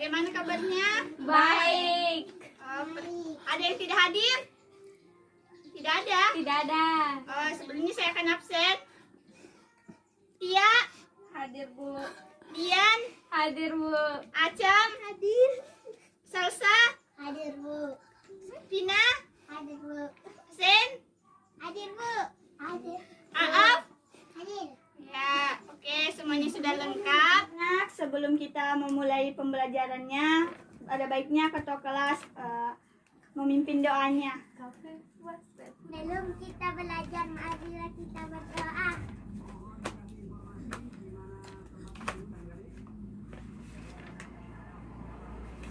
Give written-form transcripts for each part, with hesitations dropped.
Bagaimana kabarnya? Baik. Ada yang tidak hadir? Tidak ada? Tidak ada. Sebelumnya saya akan absen. Tia, Hadir, Bu. Dian, Hadir, Bu. Acam, hadir. Salsa, Hadir, Bu. Pina, Hadir, Bu. Sen, Hadir, Bu. Hadir. Aaf. Hadir. Ya, oke, semuanya sudah lengkap. Nah, sebelum kita memulai pembelajarannya, ada baiknya ketua kelas memimpin doanya. Sebelum kita belajar, marilah kita berdoa.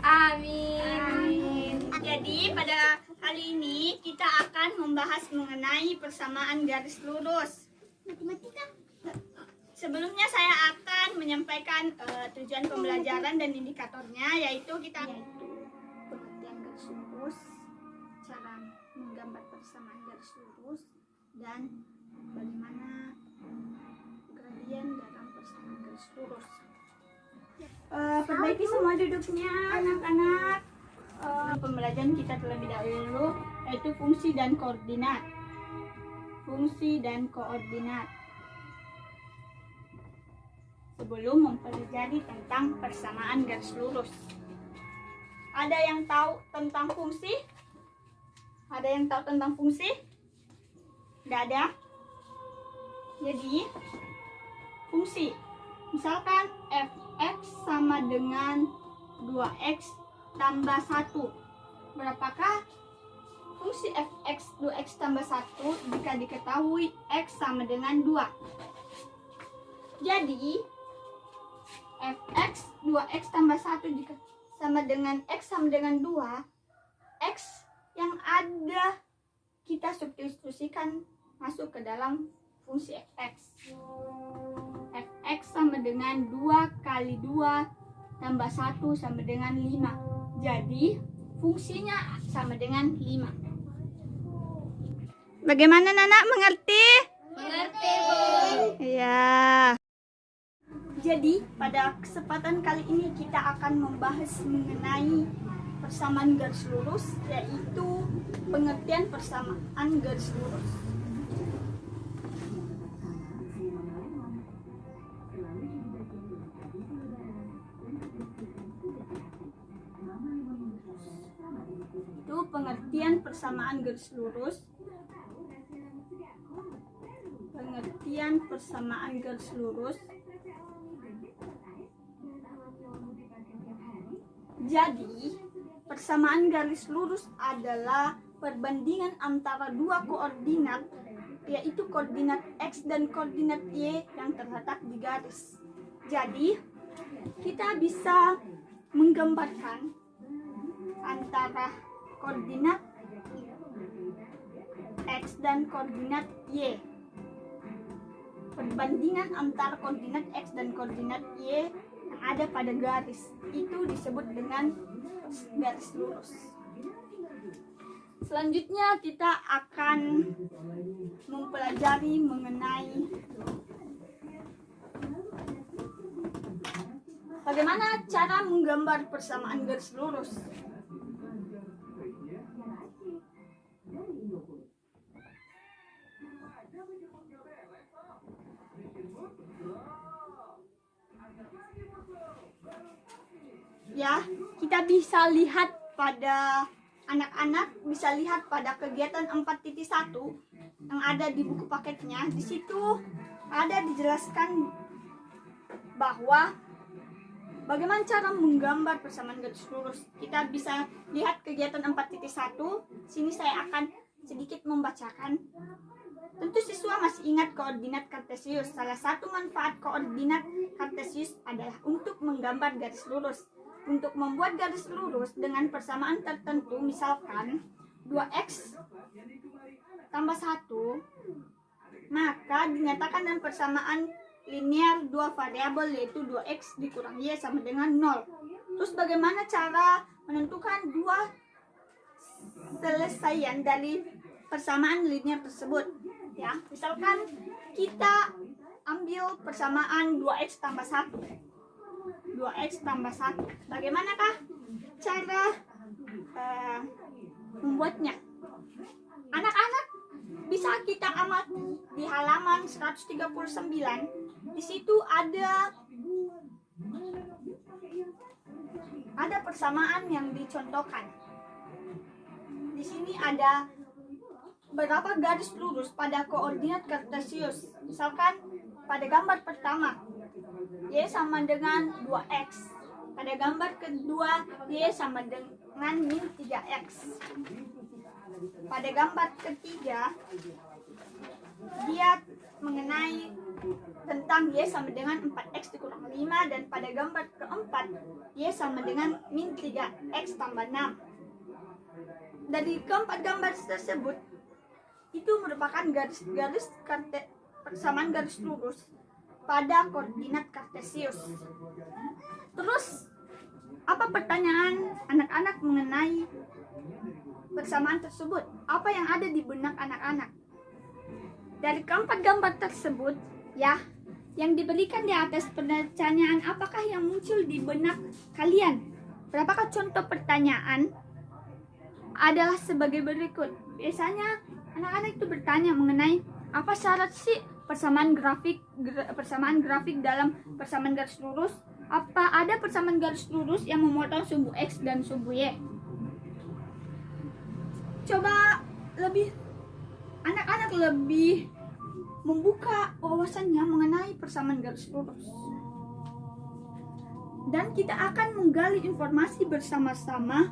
Amin. Jadi pada kali ini kita akan membahas mengenai persamaan garis lurus. Matematika. Sebelumnya saya akan menyampaikan tujuan pembelajaran dan indikatornya, yaitu kita pengertian garis lurus, cara menggambar persamaan garis lurus, dan bagaimana gradien dalam persamaan garis lurus. Perbaiki semua duduknya anak-anak. Pembelajaran kita terlebih dahulu yaitu fungsi dan koordinat. Fungsi dan koordinat. Sebelum mempelajari tentang persamaan garis lurus, ada yang tahu tentang fungsi? Ada yang tahu tentang fungsi? Tidak ada? Jadi fungsi, misalkan fx sama dengan 2x tambah 1. Berapakah fungsi fx 2x tambah 1 jika diketahui x sama dengan 2? Jadi fx 2x tambah 1 jika sama dengan x sama dengan 2, x yang ada kita substitusikan masuk ke dalam fungsi fx. Fx sama dengan 2 kali 2 tambah 1 sama dengan 5. Jadi fungsinya sama dengan 5. Bagaimana Nana, mengerti? Mengerti, Bu. Ya. Jadi pada kesempatan kali ini kita akan membahas mengenai persamaan garis lurus, yaitu pengertian persamaan garis lurus. Itu pengertian persamaan garis lurus. Pengertian persamaan garis lurus. Jadi, persamaan garis lurus adalah perbandingan antara dua koordinat, yaitu koordinat x dan koordinat y yang terletak di garis. Jadi, kita bisa menggambarkan antara koordinat x dan koordinat y. Perbandingan antara koordinat x dan koordinat y yang ada pada garis itu disebut dengan garis lurus. Selanjutnya kita akan mempelajari mengenai bagaimana cara menggambar persamaan garis lurus. Ya, kita bisa lihat pada anak-anak bisa lihat pada kegiatan 4.1 yang ada di buku paketnya. Di situ ada dijelaskan bahwa bagaimana cara menggambar persamaan garis lurus. Kita bisa lihat kegiatan 4.1. Sini saya akan sedikit membacakan. Tentu siswa masih ingat koordinat kartesius. Salah satu manfaat koordinat kartesius adalah untuk menggambar garis lurus. Untuk membuat garis lurus dengan persamaan tertentu, misalkan 2x tambah 1, maka dinyatakan dengan persamaan linear dua variabel, yaitu 2x dikurang y sama dengan 0. Terus bagaimana cara menentukan dua selesaian dari persamaan linear tersebut? Ya, misalkan kita ambil persamaan 2x tambah 1. 2x tambah 1. Bagaimanakah cara membuatnya? Anak-anak, bisa kita amati di halaman 139. Di situ ada persamaan yang dicontohkan. Di sini ada beberapa garis lurus pada koordinat kartesius. Misalkan pada gambar pertama, Y sama dengan 2x. Pada gambar kedua, Y sama dengan min 3x. Pada gambar ketiga, dia mengenai tentang Y sama dengan 4x dikurang 5. Dan pada gambar keempat, Y sama dengan min 3x tambah 6. Dari keempat gambar tersebut, itu merupakan garis-garis persamaan garis lurus pada koordinat kartesius. Terus, apa pertanyaan anak-anak mengenai persamaan tersebut? Apa yang ada di benak anak-anak? Dari keempat gambar tersebut, ya, yang diberikan di atas pertanyaan apakah yang muncul di benak kalian? Berapakah contoh pertanyaan? Adalah sebagai berikut. Biasanya anak-anak itu bertanya mengenai apa syarat sih persamaan grafik dalam persamaan garis lurus? Apa ada persamaan garis lurus yang memotong sumbu X dan sumbu Y? Coba anak-anak lebih membuka wawasannya mengenai persamaan garis lurus. Dan kita akan menggali informasi bersama-sama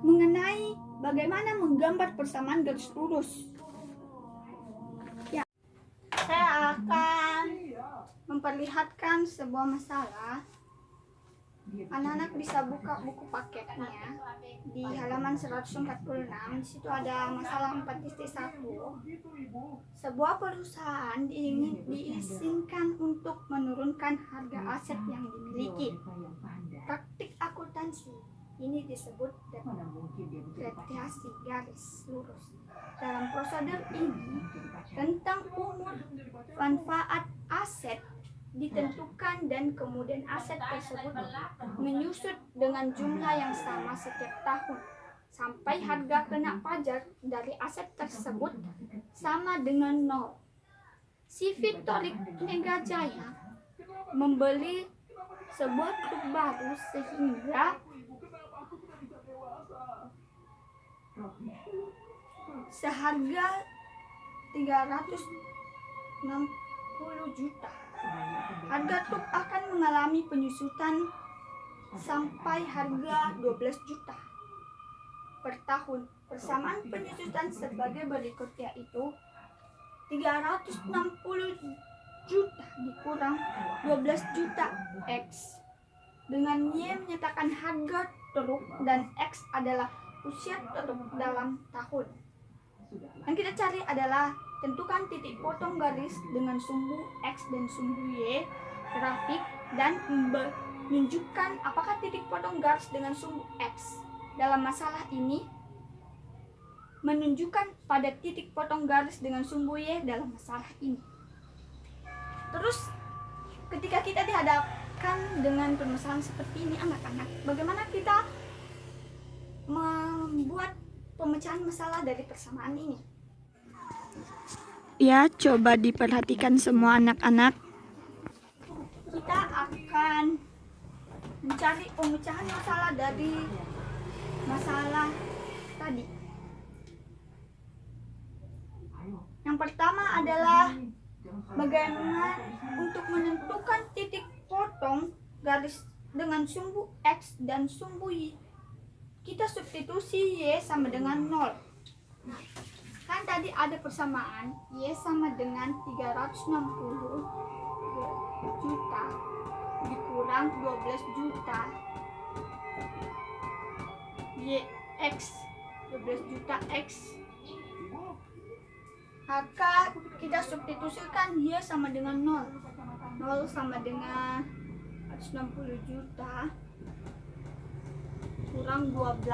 mengenai bagaimana menggambar persamaan garis lurus. Ya, saya akan memperlihatkan sebuah masalah. Anak-anak bisa buka buku paketnya di halaman 146. Di situ ada masalah 4.1. Sebuah perusahaan diizinkan untuk menurunkan harga aset yang dimiliki. Praktik akuntansi ini disebut depresiasi garis lurus. Dalam prosedur ini, rentang umur manfaat aset ditentukan dan kemudian aset tersebut menyusut dengan jumlah yang sama setiap tahun sampai harga kena pajak dari aset tersebut sama dengan 0. Si Victorik Negajaya membeli sebuah truk baru sehingga seharga 360 juta. Harga truk akan mengalami penyusutan sampai harga 12 juta per tahun. Persamaan penyusutan sebagai berikut, yaitu 360 juta dikurang 12 juta X. Dengan Y menyatakan harga truk dan X adalah usia truk dalam tahun. Yang kita cari adalah tentukan titik potong garis dengan sumbu X dan sumbu Y grafik dan menunjukkan apakah titik potong garis dengan sumbu X dalam masalah ini menunjukkan pada titik potong garis dengan sumbu Y dalam masalah ini. Terus ketika kita dihadapkan dengan permasalahan seperti ini anak-anak, bagaimana kita membuat pemecahan masalah dari persamaan ini? Ya, coba diperhatikan semua anak-anak. Kita akan mencari pemecahan masalah dari masalah tadi. Yang pertama adalah bagaimana untuk menentukan titik potong garis dengan sumbu X dan sumbu Y. Kita substitusi Y sama dengan 0. Kan tadi ada persamaan Y sama dengan 360 juta dikurang 12 juta Y X 12 juta X. Maka kita substitusikan Y sama dengan 0. 0 sama dengan 160 juta kurang 12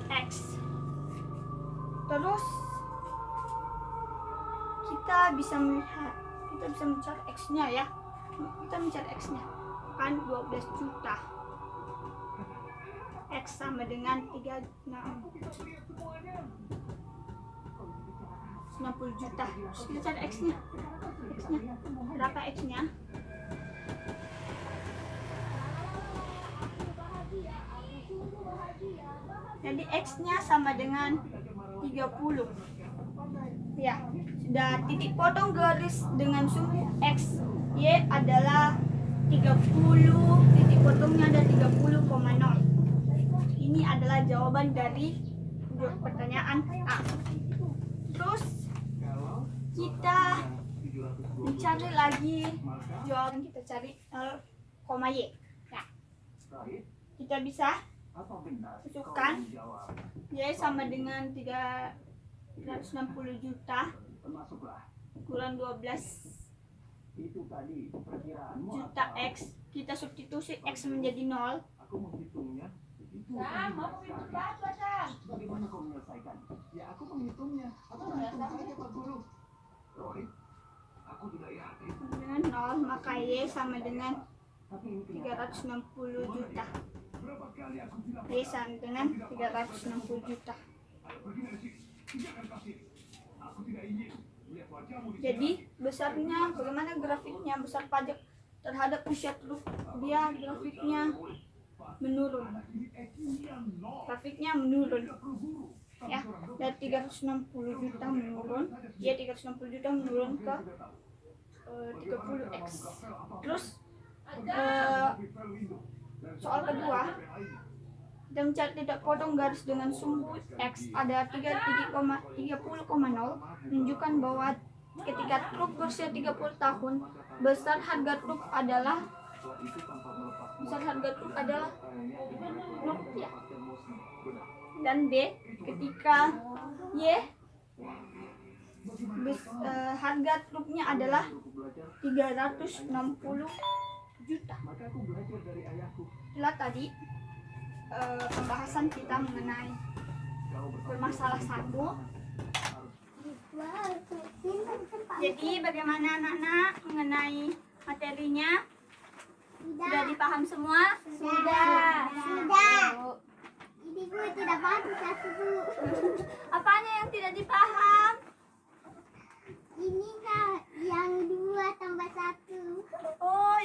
X. Terus kita bisa mencari X-nya ya. Kita mencari X-nya. Kan 12 juta. X sama dengan 60 juta. Kita cari X-nya. Berapa X-nya? Jadi X-nya sama dengan 30. Ya, sudah titik potong garis dengan sumbu X Y adalah 30. Titik potongnya ada 30,0. Ini adalah jawaban dari pertanyaan A. Terus kita mencari lagi jawaban, kita cari L, Y. Ya. Kita bisa masukkan Y sama dengan 360 juta kurang 12 juta X. Kita substitusi X menjadi 0. Bagaimana kau menyelesaikan? Ya aku menghitungnya. Aku menghitung saja Pak Guru. Roy, aku tidak yakin. Dengan 0 maka Y sama dengan 360 juta. Berapa kali aku bilang Y sama dengan 360 juta. pergi dari sini. Tinggalkan kelas ini. Aku tidak ingin lihat wajahmu di Jadi besarnya bagaimana grafiknya, besar pajak terhadap usia truk, dia grafiknya menurun. Grafiknya menurun. Ya, dari 360 juta menurun, ya 360 juta menurun ke 30x. Terus soal kedua, kita mencari titik potong garis dengan sumbu X ada 30,0 menunjukkan bahwa ketika truk berusia 30 tahun besar harga truk adalah rupiah. Dan B, ketika Y harga truknya adalah 360 juta. Itulah tadi pembahasan kita mengenai bermasalah 1. Jadi bagaimana anak-anak mengenai materinya? Sudah dipaham semua? Sudah. Ini Bu tidak paham satu Bu. Apanya yang tidak dipaham? Ini kak yang 2 tambah 1. Oh,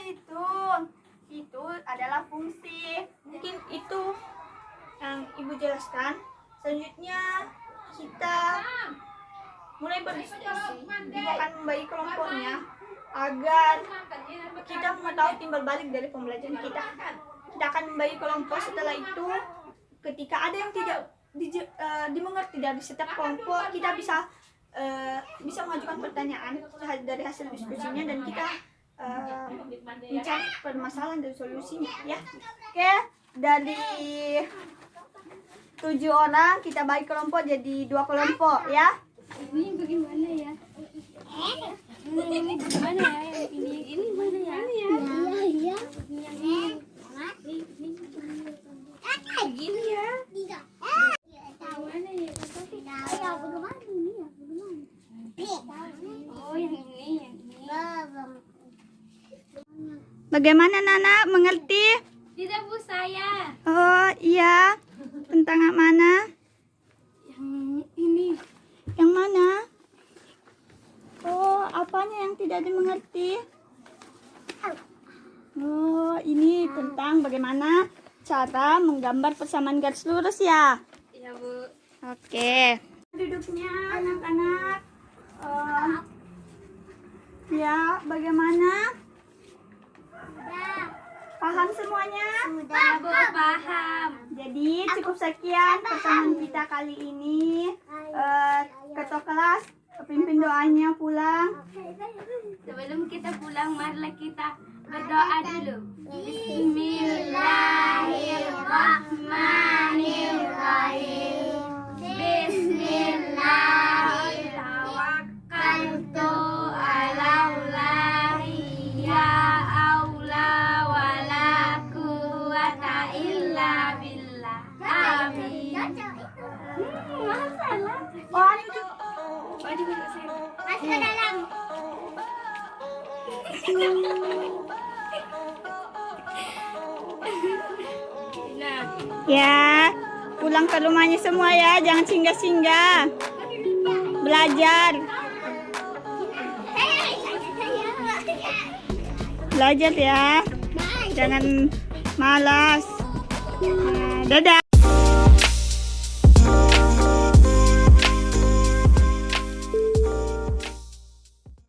itu adalah fungsi. Mungkin itu yang Ibu jelaskan. Selanjutnya kita mulai berdiskusi. Ibu akan membagi kelompoknya agar kita mengetahui timbal balik dari pembelajaran kita. Kita akan membagi kelompok. Setelah itu, ketika ada yang tidak dimengerti dari setiap kelompok, kita bisa mengajukan pertanyaan dari hasil diskusinya dan kita mencari permasalahan dan solusinya, ya. Oke, dari 7 orang kita bagi kelompok jadi 2 kelompok, ya. Ini bagaimana ya? Ini gimana ya? Ini mana ya? Iya. Begini ya? Gimana ya? Bagaimana ini ya? Oh, yang ini. Bagaimana Nana, mengerti? Tidak Bu, saya. Oh iya, tentang yang mana? Yang ini. Yang mana? Oh, apanya yang tidak dimengerti? Oh, ini tentang bagaimana cara menggambar persamaan garis lurus ya? Iya Bu. Oke. Duduknya anak-anak. Ya, bagaimana? Paham semuanya? Sudah Bu, paham. Jadi cukup sekian pertemuan kita kali ini. Ketua kelas, pimpin doanya pulang. Sebelum kita pulang, marilah kita berdoa dulu. Bismillahirrahmanirrahim. Bismillahirrahmanirrahim. Alaullahi ya aula wala quwata illa billah. Amin. Masalah. Oh, masuk ke dalam. Nah, Ya, pulang ke rumahnya semua ya, jangan singgah-singgah. Belajar, belajar ya. Jangan malas. Nah, dadah.